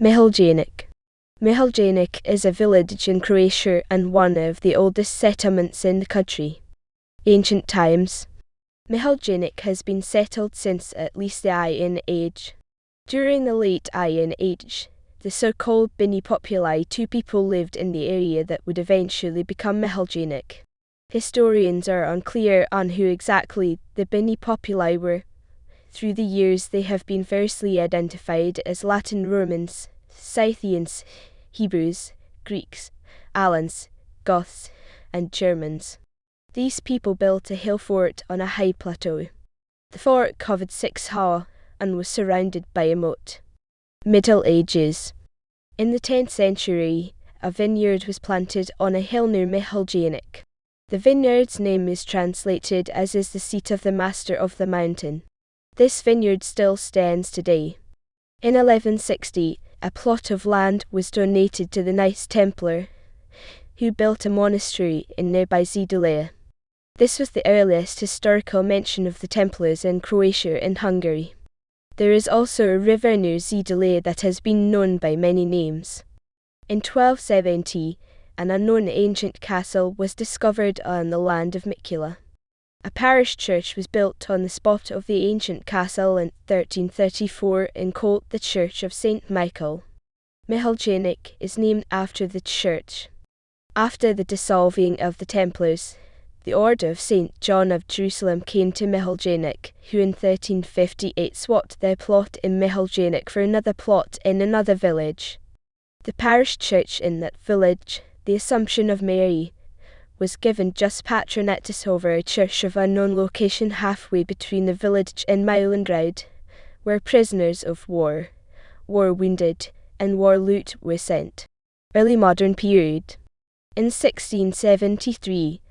Miholjanec. Miholjanec is a village in Croatia and one of the oldest settlements in the country. Ancient times. Miholjanec has been settled since at least the Iron Age. During the late Iron Age, the so-called Bini Populi, two people lived in the area that would eventually become Miholjanec. Historians are unclear on who exactly the Bini Populi were. Through the years they have been variously identified as Latin Romans, Scythians, Hebrews, Greeks, Alans, Goths, and Germans. These people built a hill fort on a high plateau. The fort covered 6 ha and was surrounded by a moat. Middle Ages. In the 10th century, a vineyard was planted on a hill near Miholjanec. The vineyard's name is translated as is the seat of the master of the mountain. This vineyard still stands today. In 1160, a plot of land was donated to the Knights Templar, who built a monastery in nearby Zidulea. This was the earliest historical mention of the Templars in Croatia and Hungary. There is also a river near Zidulea that has been known by many names. In 1270, an unknown ancient castle was discovered on the land of Mikula. A parish church was built on the spot of the ancient castle in 1334 and called the Church of St. Michael. Miholjanec is named after the church. After the dissolving of the Templars, the Order of St. John of Jerusalem came to Miholjanec, who in 1358 swapped their plot in Miholjanec for another plot in another village. The parish church in that village, the Assumption of Mary, was given just patronatus over a church of unknown location halfway between the village and Miholjanec, where prisoners of war wounded, and war loot were sent. Early modern period. In 1673,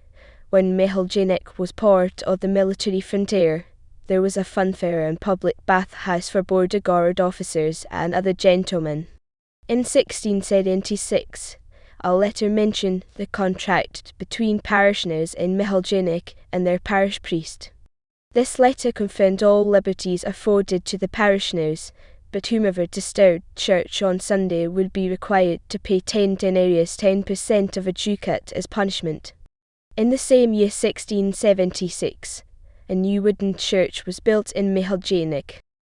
when Miholjanec was part of the military frontier, there was a funfair and public bathhouse for border guard officers and other gentlemen. In 1676, a letter mentioned the contract between parishioners in Miholjanec and their parish priest. This letter confirmed all liberties afforded to the parishioners, but whomever disturbed church on Sunday would be required to pay 10 denarius, 10% of a ducat, as punishment. In the same year 1676, a new wooden church was built in Miholjanec.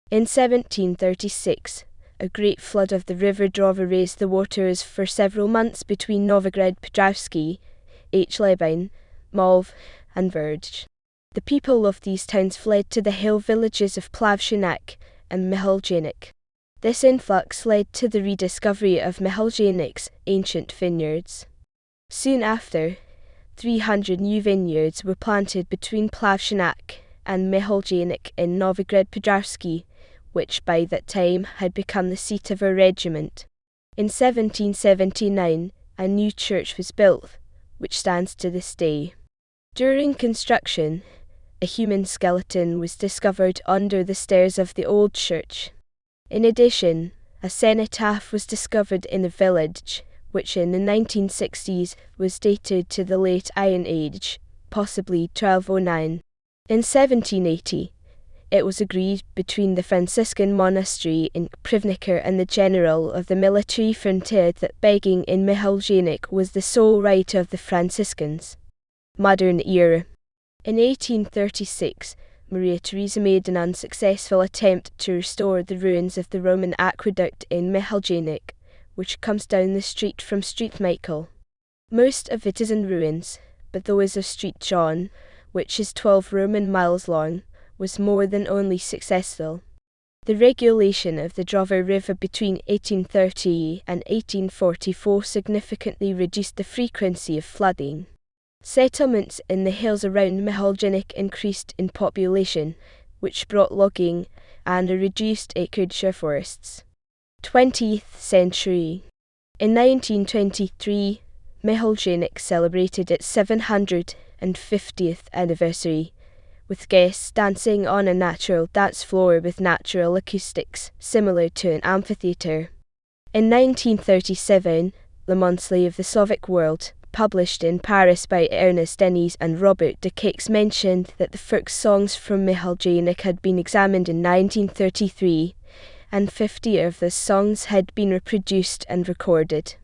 In 1736, a great flood of the river Drava raised the waters for several months between Novigrad Podravsky, Lebine, Malv, and Verge. The people of these towns fled to the hill villages of Plavshanac and Miholjanec. This influx led to the rediscovery of Miholjanec's ancient vineyards. Soon after, 300 new vineyards were planted between Plavshanac and Miholjanec in Novigrad Podravsky, which by that time had become the seat of a regiment. In 1779, a new church was built, which stands to this day. During construction, a human skeleton was discovered under the stairs of the old church. In addition, a cenotaph was discovered in the village, which in the 1960s was dated to the late Iron Age, possibly 1209. In 1780, it was agreed between the Franciscan monastery in Privnica and the general of the military frontier that begging in Miholjanec was the sole right of the Franciscans. Modern era. In 1836, Maria Theresa made an unsuccessful attempt to restore the ruins of the Roman aqueduct in Miholjanec, which comes down the street from Street Michael. Most of it is in ruins, but those of Street John, which is 12 Roman miles long, was more than only successful. The regulation of the Drava River between 1830 and 1844 significantly reduced the frequency of flooding. Settlements in the hills around Miholjanec increased in population, which brought logging and a reduced acreage of forests. 20th century. In 1923, Miholjanec celebrated its 750th anniversary, with guests dancing on a natural dance floor with natural acoustics, similar to an amphitheatre. In 1937, Le Monthly of the Soviet World, published in Paris by Ernest Denis and Robert de Caix, mentioned that the folk songs from Miholjanec had been examined in 1933, and 50 of the songs had been reproduced and recorded.